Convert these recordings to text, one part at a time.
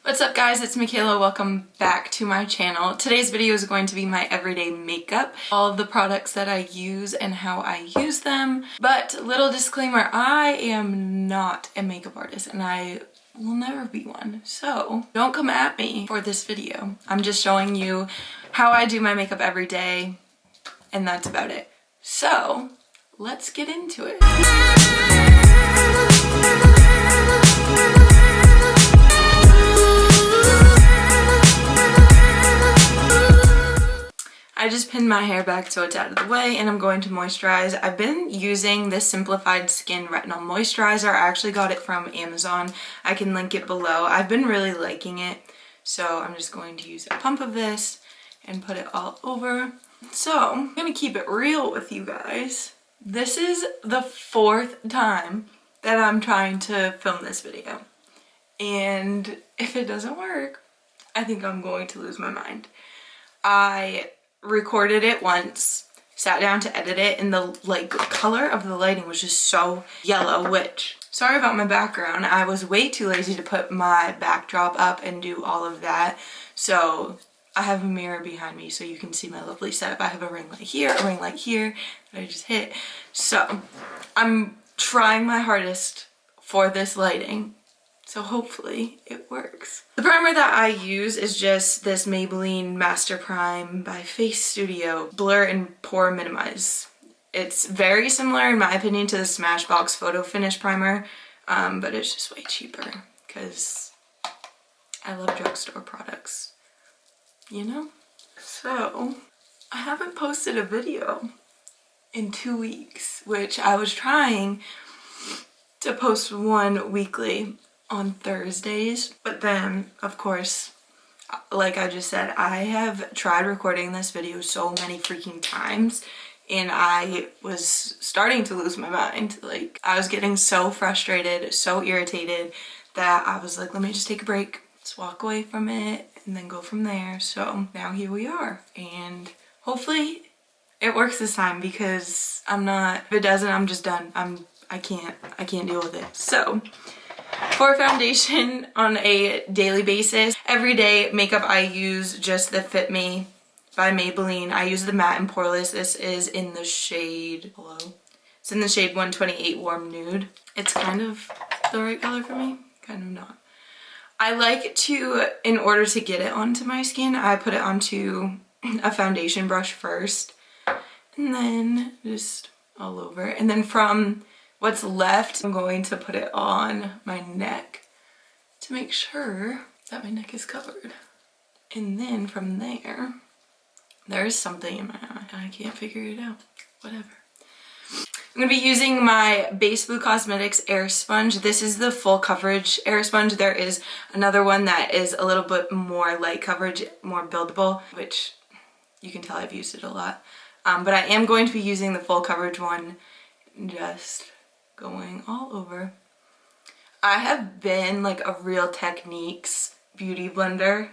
What's up guys, it's Michaela. Welcome back to my channel. Today's video is going to be my everyday makeup, all of the products that I use and how I use them. But little disclaimer, I am not a makeup artist and I will never be one. So don't come at me for this video. I'm just showing you how I do my makeup every day and that's about it. So let's get into it. I just pinned my hair back so it's out of the way and I'm going to moisturize. I've been using this Simplified Skin Retinol Moisturizer. I actually got it from Amazon. I can link it below. I've been really liking it. So I'm just going to use a pump of this and put it all over. So I'm going to keep it real with you guys. This is the 4th time that I'm trying to film this video. And if it doesn't work, I think I'm going to lose my mind. I recorded it once, sat down to edit it, and the color of the lighting was just so yellow, which, sorry about my background, I was way too lazy to put my backdrop up and do all of that. So I have a mirror behind me so you can see my lovely setup. I have a ring light here, a ring light here that I just hit. So I'm trying my hardest for this lighting. So hopefully it works. The primer that I use is just this Maybelline Master Prime by Face Studio Blur and Pore Minimize. It's very similar in my opinion to the Smashbox Photo Finish Primer, but it's just way cheaper because I love drugstore products, you know? So I haven't posted a video in 2 weeks, which I was trying to post one weekly on Thursdays, but then of course, like I just said, I have tried recording this video so many freaking times and I was starting to lose my mind. Like I was getting so frustrated, so irritated that I was like, let me just take a break, let's walk away from it and then go from there. So now here we are and hopefully it works this time because if it doesn't, I'm just done. I can't deal with it. So for foundation on a daily basis, everyday makeup I use just the Fit Me by Maybelline. I use the Matte and Poreless. This is in the shade, it's in the shade 128 Warm Nude. It's kind of the right color for me, kind of not. I like to, in order to get it onto my skin, I put it onto a foundation brush first and then just all over. And then from what's left, I'm going to put it on my neck to make sure that my neck is covered. And then from there, there's something in my eye and I can't figure it out. Whatever. I'm going to be using my Base Blue Cosmetics Air Sponge. This is the full coverage air sponge. There is another one that is a little bit more light coverage, more buildable, which you can tell I've used it a lot. But I am going to be using the full coverage one, just going all over. I have been like a Real Techniques beauty blender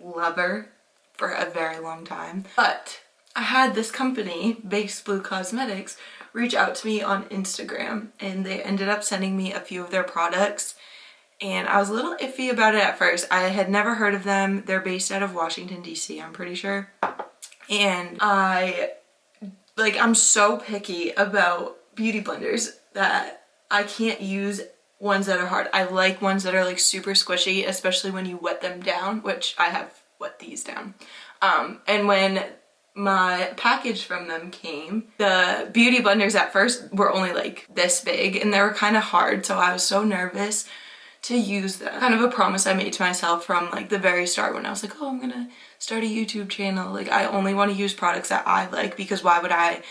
lover for a very long time, but I had this company, Base Blue Cosmetics, reach out to me on Instagram and they ended up sending me a few of their products and I was a little iffy about it at first. I had never heard of them. They're based out of Washington, D.C., I'm pretty sure. And I'm so picky about beauty blenders that I can't use ones that are hard. I like ones that are like super squishy, especially when you wet them down, which I have wet these down. And when my package from them came, the beauty blenders at first were only like this big and they were kind of hard, so I was so nervous to use them. Kind of a promise I made to myself from like the very start when I was like, oh, I'm gonna start a YouTube channel. Like I only want to use products that I like because why would I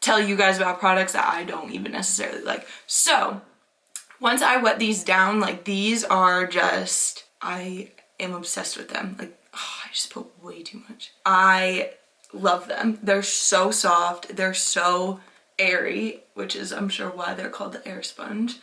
tell you guys about products that I don't even necessarily like. So once I wet these down, like these are just, I am obsessed with them. Like, oh, I just put way too much. I love them. They're so soft. They're so airy, which is I'm sure why they're called the air sponge.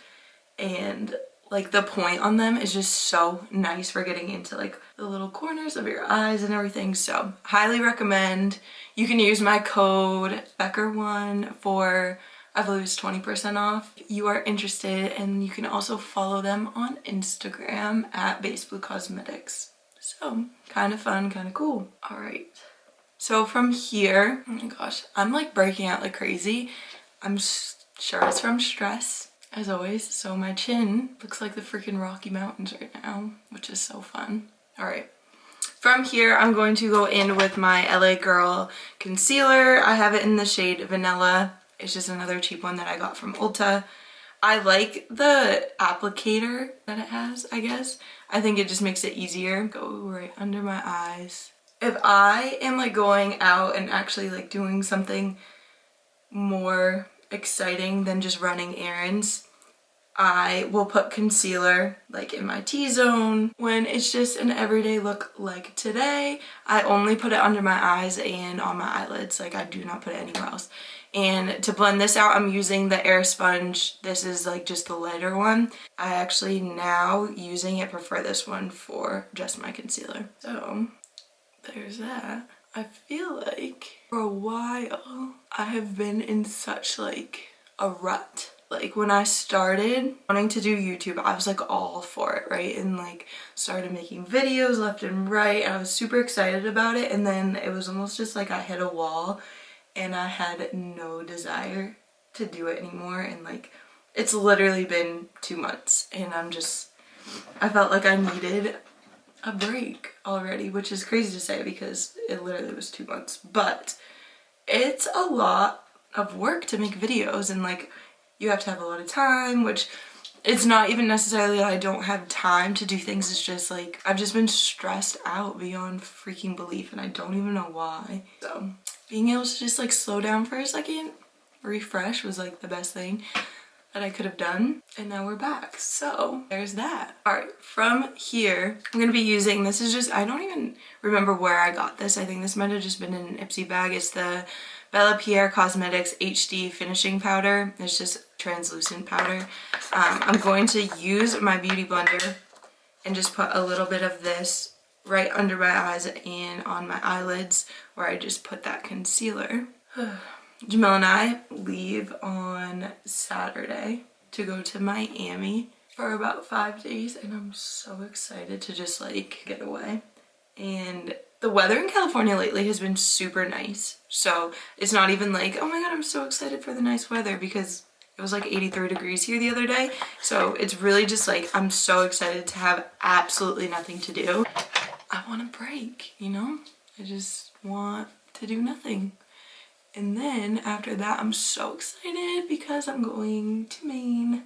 And like the point on them is just so nice for getting into like the little corners of your eyes and everything. So highly recommend. You can use my code Becker1 for I've lose 20% off if you are interested, and you can also follow them on Instagram at vsco. So kind of fun, kind of cool. All right. So from here, oh my gosh, I'm like breaking out like crazy. I'm sure it's from stress, as always. So my chin looks like the freaking Rocky Mountains right now, which is so fun. All right. From here, I'm going to go in with my LA Girl concealer. I have it in the shade Vanilla. It's just another cheap one that I got from Ulta. I like the applicator that it has, I guess. I think it just makes it easier. Go right under my eyes. If I am like going out and actually like doing something more exciting than just running errands, I will put concealer like in my T-zone. When it's just an everyday look like today, I only put it under my eyes and on my eyelids. Like I do not put it anywhere else. And to blend this out, I'm using the Air Sponge. This is like just the lighter one. I actually now using it prefer this one for just my concealer. So there's that. I feel like for a while I have been in such like a rut. Like when I started wanting to do YouTube, I was like all for it, right? And like started making videos left and right. And I was super excited about it. And then it was almost just like I hit a wall and I had no desire to do it anymore. And like it's literally been 2 months and I felt like I needed a break already, which is crazy to say because it literally was 2 months. But it's a lot of work to make videos, and like you have to have a lot of time, which it's not even necessarily that I don't have time to do things. It's just like I've just been stressed out beyond freaking belief and I don't even know why. So being able to just like slow down for a second, refresh was like the best thing that I could have done, and now we're back. So there's that. All right, from here I'm gonna be using, this is just, I don't even remember where I got this. I think this might have just been in an Ipsy bag. It's the Pierre Cosmetics HD finishing powder. It's just translucent powder. I'm going to use my beauty blender and just put a little bit of this right under my eyes and on my eyelids where I just put that concealer. Jamel and I leave on Saturday to go to Miami for about 5 days, and I'm so excited to just like get away. And the weather in California lately has been super nice, so it's not even like, oh my god, I'm so excited for the nice weather, because it was like 83 degrees here the other day. So it's really just like, I'm so excited to have absolutely nothing to do. I want a break, you know? I just want to do nothing. And then after that, I'm so excited because I'm going to Maine.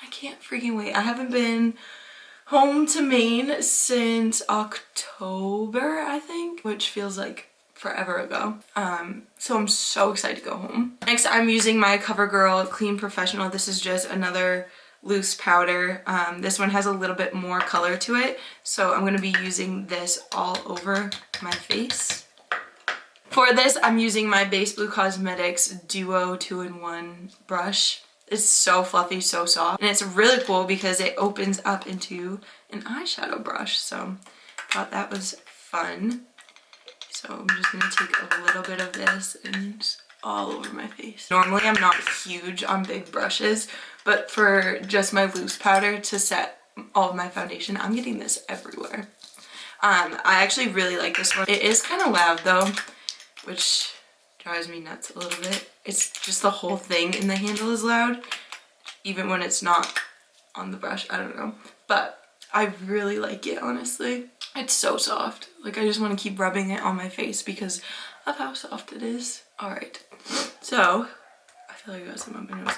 I can't freaking wait. I haven't been home to Maine since October, I think, which feels like forever ago. So I'm so excited to go home. Next, I'm using my CoverGirl Clean Professional. This is just another loose powder. This one has a little bit more color to it, so I'm going to be using this all over my face. For this, I'm using my Base Blue Cosmetics Duo 2-in-1 brush. It's so fluffy, so soft, and it's really cool because it opens up into an eyeshadow brush, so I thought that was fun. So I'm just going to take a little bit of this and just all over my face. Normally I'm not huge on big brushes, but for just my loose powder to set all of my foundation, I'm getting this everywhere. I actually really like this one. It is kind of loud though, which drives me nuts a little bit. It's just the whole thing in the handle is loud, even when it's not on the brush. I don't know, but I really like it, honestly. It's so soft. Like, I just want to keep rubbing it on my face because of how soft it is. All right, so I feel like I got some on my nose.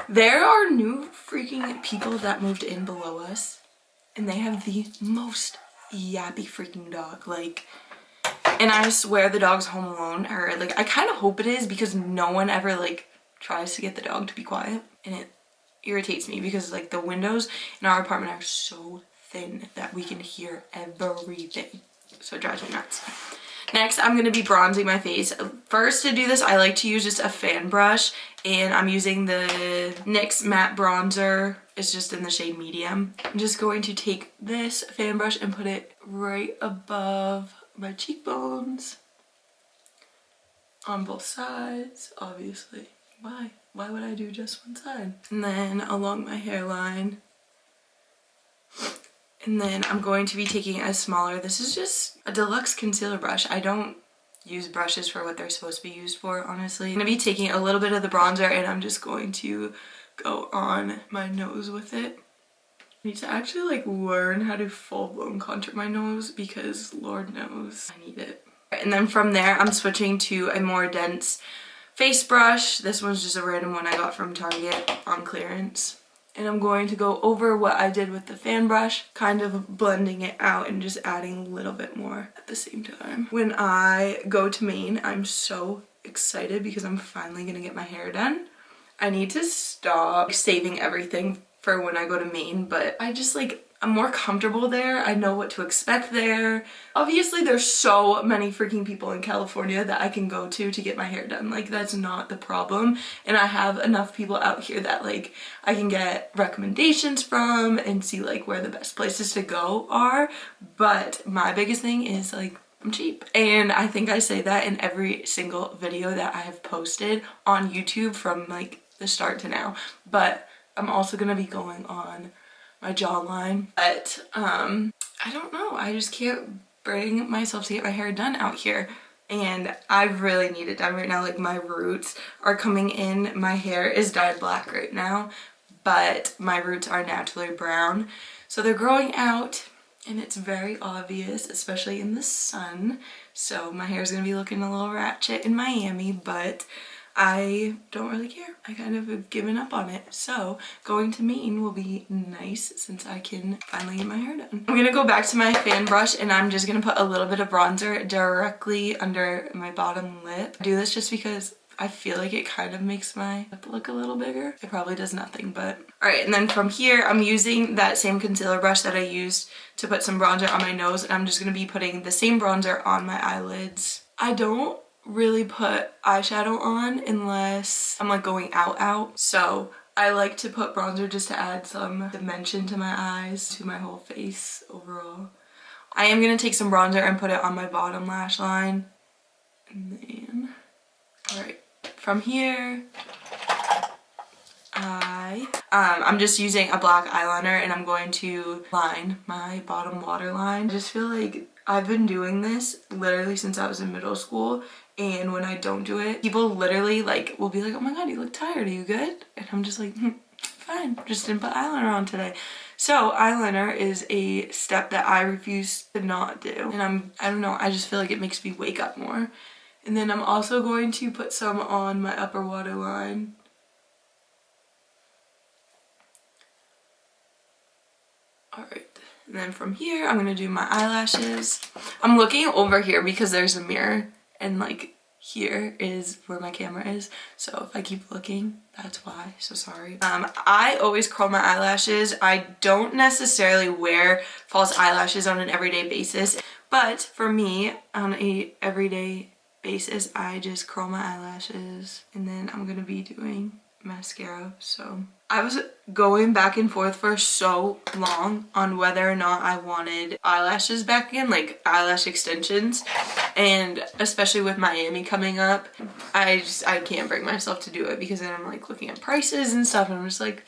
There are new freaking people that moved in below us, and they have the most yappy freaking dog. Like, and I swear the dog's home alone, or like, I kind of hope it is, because no one ever like tries to get the dog to be quiet, and it irritates me because like the windows in our apartment are so thin that we can hear everything, so it drives me nuts. Next, I'm going to be bronzing my face. First, to do this, I like to use just a fan brush, and I'm using the NYX matte bronzer. It's just in the shade medium. I'm just going to take this fan brush and put it right above my cheekbones on both sides, obviously. Why? Why would I do just one side? And then along my hairline. And then I'm going to be taking a smaller, this is just a deluxe concealer brush. I don't use brushes for what they're supposed to be used for, honestly. I'm gonna be taking a little bit of the bronzer and I'm just going to go on my nose with it. I need to actually like learn how to full-blown contour my nose because Lord knows I need it. And then from there, I'm switching to a more dense face brush. This one's just a random one I got from Target on clearance. And I'm going to go over what I did with the fan brush, kind of blending it out and just adding a little bit more at the same time. When I go to Maine, I'm so excited because I'm finally gonna get my hair done. I need to stop saving everything for when I go to Maine, but I just like, I'm more comfortable there. I know what to expect there. Obviously, there's so many freaking people in California that I can go to get my hair done. Like, that's not the problem. And I have enough people out here that like I can get recommendations from and see like where the best places to go are. But my biggest thing is like, I'm cheap. And I think I say that in every single video that I have posted on YouTube from like the start to now. But I'm also gonna be going on my jawline, but I don't know, I just can't bring myself to get my hair done out here, and I really need it done right now. Like, my roots are coming in. My hair is dyed black right now, but my roots are naturally brown, so they're growing out and it's very obvious, especially in the sun. So my hair is gonna be looking a little ratchet in Miami, but I don't really care. I kind of have given up on it. So going to Maine will be nice since I can finally get my hair done. I'm gonna go back to my fan brush and I'm just gonna put a little bit of bronzer directly under my bottom lip. I do this just because I feel like it kind of makes my lip look a little bigger. It probably does nothing, but. All right, and then from here, I'm using that same concealer brush that I used to put some bronzer on my nose, and I'm just gonna be putting the same bronzer on my eyelids. I don't really put eyeshadow on unless I'm like going out. So I like to put bronzer just to add some dimension to my eyes, to my whole face overall. I am gonna take some bronzer and put it on my bottom lash line. And then, all right, from here, I'm just using a black eyeliner and I'm going to line my bottom waterline. I just feel like I've been doing this literally since I was in middle school, and when I don't do it, people literally like will be like, oh my god, you look tired, are you good? And I'm just like, fine, just didn't put eyeliner on today. So eyeliner is a step that I refuse to not do, and I don't know, I just feel like it makes me wake up more. And then I'm also going to put some on my upper waterline. Alright, and then from here, I'm gonna do my eyelashes. I'm looking over here because there's a mirror, and like here is where my camera is. So if I keep looking, that's why, so sorry. I always curl my eyelashes. I don't necessarily wear false eyelashes on an everyday basis, but for me, on a everyday basis, I just curl my eyelashes, and then I'm gonna be doing mascara. So I was going back and forth for so long on whether or not I wanted eyelashes back again, like eyelash extensions, and especially with Miami coming up, I can't bring myself to do it because then I'm like looking at prices and stuff and I'm just like,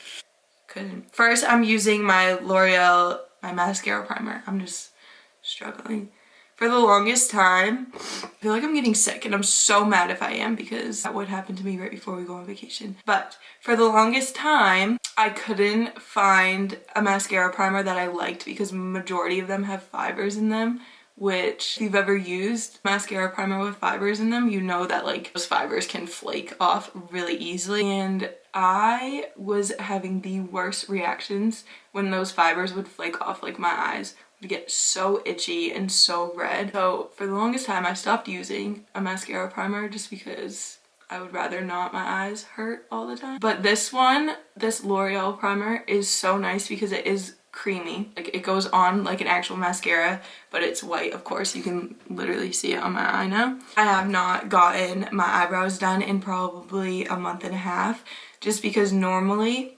couldn't. First, I'm using my L'Oreal, my mascara primer. I'm just struggling. For the longest time, I feel like I'm getting sick, and I'm so mad if I am because that would happen to me right before we go on vacation. But for the longest time, I couldn't find a mascara primer that I liked because majority of them have fibers in them, which if you've ever used mascara primer with fibers in them, you know that like those fibers can flake off really easily. And I was having the worst reactions when those fibers would flake off. Like, my eyes would get so itchy and so red. So for the longest time, I stopped using a mascara primer just because I would rather not my eyes hurt all the time. But this one, this L'Oreal primer is so nice because it is creamy. Like, it goes on like an actual mascara, but it's white, of course. You can literally see it on my eye now. I have not gotten my eyebrows done in probably a month and a half, just because normally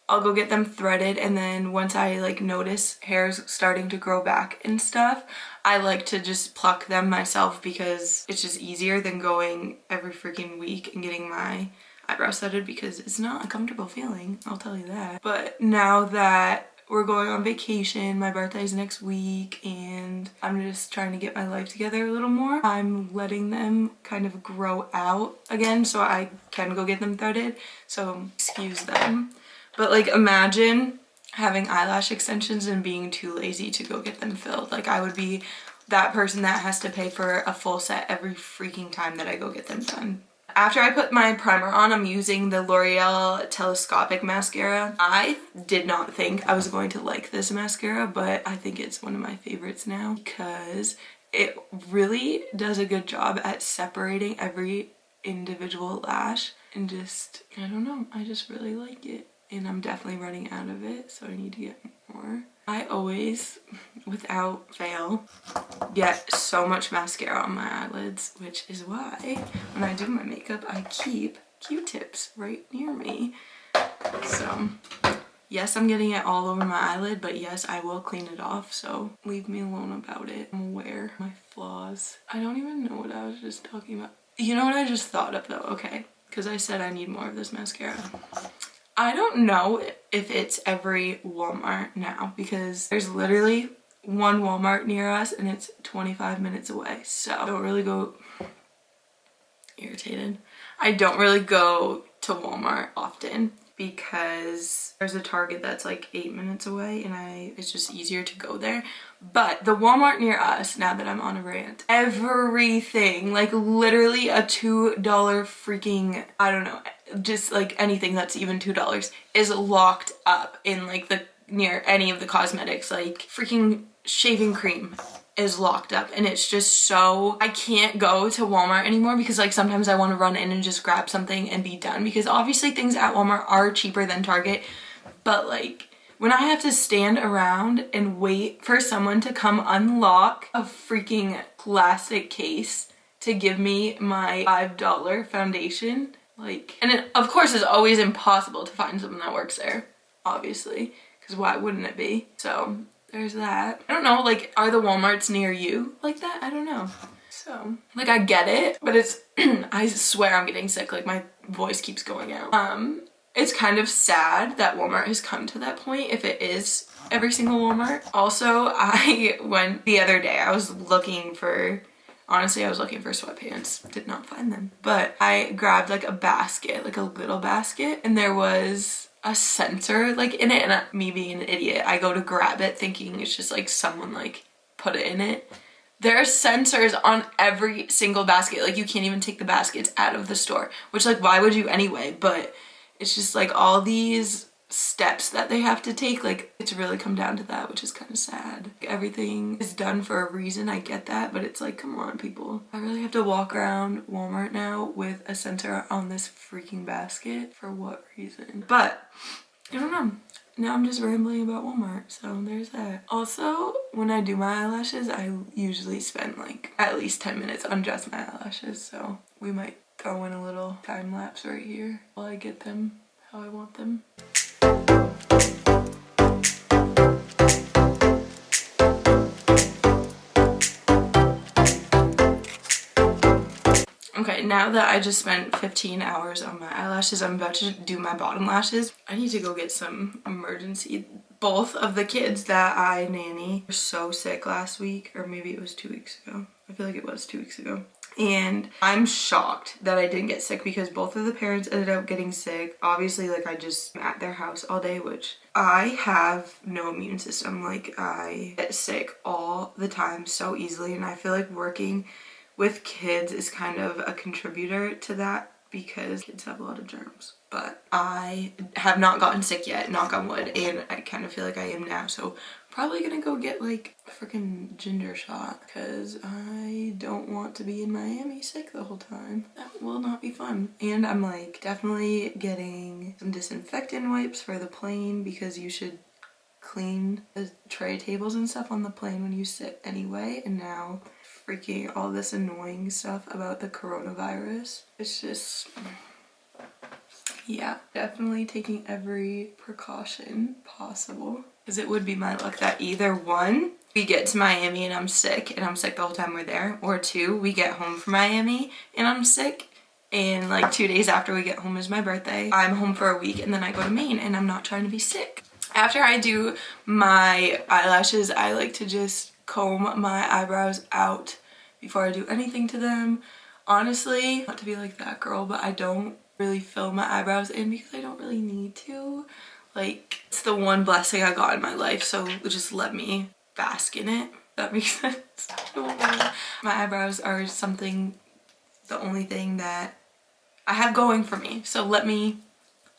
I'll go get them threaded, and then once I like notice hair's starting to grow back and stuff, I like to just pluck them myself because it's just easier than going every freaking week and getting my eyebrow studded because it's not a comfortable feeling, I'll tell you that. But now that we're going on vacation, my birthday's next week, and I'm just trying to get my life together a little more, I'm letting them kind of grow out again so I can go get them threaded, so excuse them. But like, imagine having eyelash extensions and being too lazy to go get them filled. Like, I would be that person that has to pay for a full set every freaking time that I go get them done. After I put my primer on, I'm using the L'Oreal Telescopic mascara. I did not think I was going to like this mascara, but I think it's one of my favorites now because it really does a good job at separating every individual lash, and just, I don't know, I just really like it. And I'm definitely running out of it, so I need to get more. I always, without fail, get so much mascara on my eyelids, which is why when I do my makeup, I keep Q-tips right near me. So, yes, I'm getting it all over my eyelid, but yes, I will clean it off, so leave me alone about it. I'm aware of my flaws. I don't even know what I was just talking about. You know what I just thought of though? Okay, because I said I need more of this mascara. I don't know if it's every Walmart now, because there's literally one Walmart near us and it's 25 minutes away. So I don't really go, irritated. I don't really go to Walmart often because there's a Target that's like 8 minutes away, and it's just easier to go there. But the Walmart near us, now that I'm on a rant, everything, like literally a $2 freaking, I don't know, just like anything that's even $2 is locked up in like the near any of the cosmetics. Like freaking shaving cream is locked up, and it's just so, I can't go to Walmart anymore because like sometimes I want to run in and just grab something and be done, because obviously things at Walmart are cheaper than Target, but like when I have to stand around and wait for someone to come unlock a freaking plastic case to give me my $5 foundation, like, and it of course is always impossible to find someone that works there, obviously, because why wouldn't it be? So there's that. I don't know, like, are the Walmarts near you like that? I don't know. So, like, I get it, but it's, I swear I'm getting sick, like, my voice keeps going out. It's kind of sad that Walmart has come to that point, if it is every single Walmart. Also, I went the other day, I was looking for, honestly, I was looking for sweatpants, did not find them. But I grabbed like a basket, like a little basket, and there was a sensor like in it, and me being an idiot, I go to grab it thinking it's just like someone like put it in it. There are sensors on every single basket, like you can't even take the baskets out of the store, which like why would you anyway? But it's just like all these steps that they have to take, like it's really come down to that, which is kind of sad. Everything is done for a reason, I get that, but it's like, come on people, I really have to walk around Walmart now with a sensor on this freaking basket for what reason? But I don't know, now I'm just rambling about Walmart, so there's that. Also, when I do my eyelashes, I usually spend like at least 10 minutes on just my eyelashes, so we might throw in a little time lapse right here while I get them how I want them. Okay, now that I just spent 15 hours on my eyelashes, I'm about to do my bottom lashes. I need to go get some emergency. Both of the kids that I nanny were so sick last week, or maybe it was 2 weeks ago. I feel like it was 2 weeks ago. And I'm shocked that I didn't get sick because both of the parents ended up getting sick. Obviously, like I just am at their house all day, which I have no immune system. Like I get sick all the time so easily, and I feel like working with kids is kind of a contributor to that because kids have a lot of germs. But I have not gotten sick yet, knock on wood, and I kind of feel like I am now, so probably gonna go get like a freaking ginger shot because I don't want to be in Miami sick the whole time. That will not be fun. And I'm like definitely getting some disinfectant wipes for the plane because you should clean the tray tables and stuff on the plane when you sit anyway, and now freaking all this annoying stuff about the coronavirus. It's just, yeah, definitely taking every precaution possible, because it would be my luck that either one, we get to Miami and I'm sick the whole time we're there, or two, we get home from Miami and I'm sick and like 2 days after we get home is my birthday. I'm home for a week and then I go to Maine, and I'm not trying to be sick. After I do my eyelashes, I like to just comb my eyebrows out before I do anything to them. Honestly, not to be like that girl, but I don't really fill my eyebrows in because I don't really need to. Like, it's the one blessing I got in my life, so just let me bask in it. That makes sense. My eyebrows are something, the only thing that I have going for me, so let me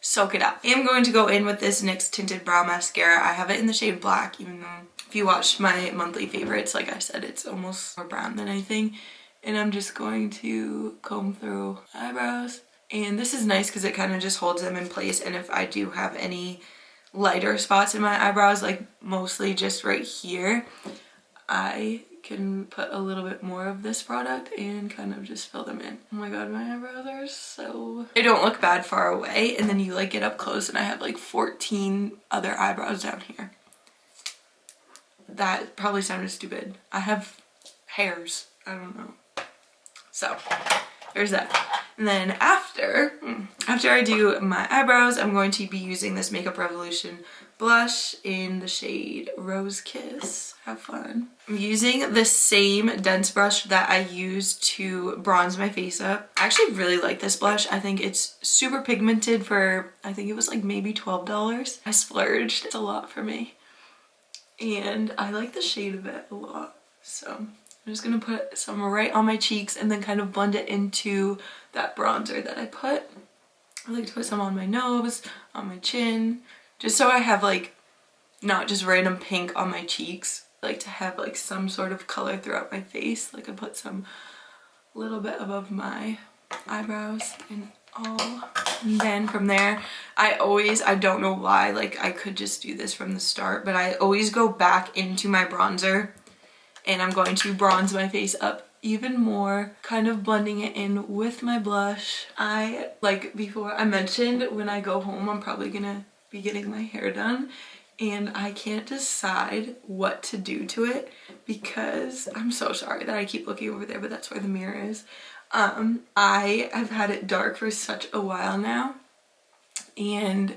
soak it up. I am going to go in with this NYX Tinted Brow Mascara. I have it in the shade black, even though if you watched my monthly favorites, like I said, it's almost more brown than anything. And I'm just going to comb through my eyebrows. And this is nice because it kind of just holds them in place. And if I do have any lighter spots in my eyebrows, like mostly just right here, I can put a little bit more of this product and kind of just fill them in. Oh my god, my eyebrows are so... They don't look bad far away, and then you like get up close and I have like 14 other eyebrows down here. That probably sounded stupid. I have hairs. I don't know. So there's that. And then after I do my eyebrows, I'm going to be using this Makeup Revolution blush in the shade Rose Kiss. Have fun. I'm using the same dense brush that I used to bronze my face up. I actually really like this blush. I think it's super pigmented for, I think it was like maybe $12. I splurged. It's a lot for me. And I like the shade of it a lot. So I'm just gonna put some right on my cheeks and then kind of blend it into that bronzer that I put. I like to put some on my nose, on my chin, just so I have like not just random pink on my cheeks. I like to have like some sort of color throughout my face. Like I put some little bit above my eyebrows and all. And then from there, I don't know why, like I could just do this from the start, but I always go back into my bronzer and I'm going to bronze my face up even more, kind of blending it in with my blush. Like before I mentioned, when I go home, I'm probably gonna be getting my hair done and I can't decide what to do to it because I'm so sorry that I keep looking over there, but that's where the mirror is. I have had it dark for such a while now and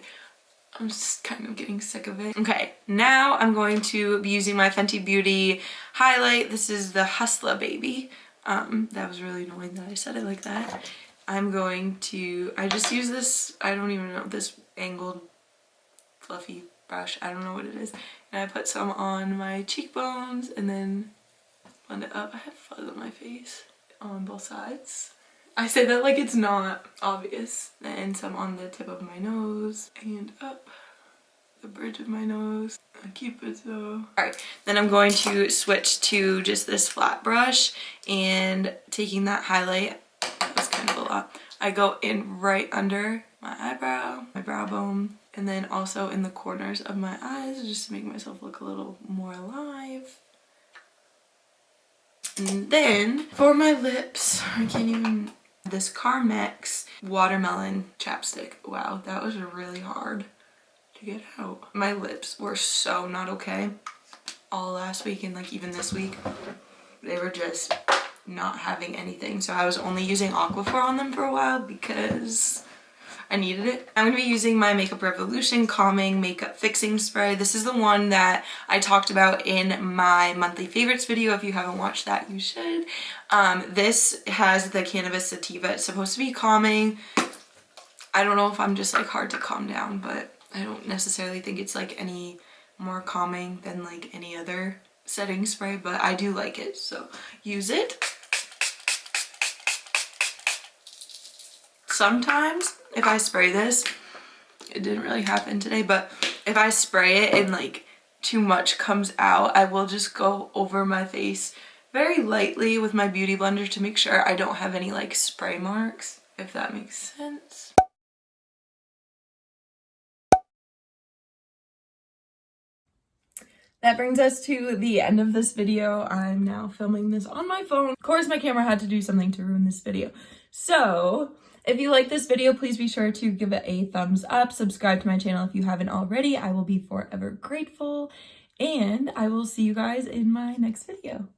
I'm just kind of getting sick of it. Okay, now I'm going to be using my Fenty Beauty highlight. This is the Hustler Baby. That was really annoying that I said it like that. I just use this, I don't even know, this angled fluffy brush. I don't know what it is. And I put some on my cheekbones and then blend it up. I have fuzz on my face on both sides. I say that like it's not obvious. And some on the tip of my nose and up the bridge of my nose. I keep it so. Alright, then I'm going to switch to just this flat brush and taking that highlight, that was kind of a lot. I go in right under my eyebrow, my brow bone, and then also in the corners of my eyes just to make myself look a little more alive. And then for my lips, this Carmex watermelon chapstick. Wow, that was really hard to get out. My lips were so not okay all last week and like even this week. They were just not having anything. So I was only using Aquaphor on them for a while because I needed it. I'm going to be using my Makeup Revolution Calming Makeup Fixing Spray. This is the one that I talked about in my monthly favorites video. If you haven't watched that, you should. This has the cannabis sativa. It's supposed to be calming. I don't know if I'm just like hard to calm down, but I don't necessarily think it's like any more calming than like any other setting spray, but I do like it, so use it. Sometimes if I spray this, it didn't really happen today, but if I spray it and like too much comes out, I will just go over my face very lightly with my beauty blender to make sure I don't have any like spray marks, if that makes sense. That brings us to the end of this video. I'm now filming this on my phone. Of course, my camera had to do something to ruin this video. So if you like this video, please be sure to give it a thumbs up. Subscribe to my channel if you haven't already. I will be forever grateful. And I will see you guys in my next video.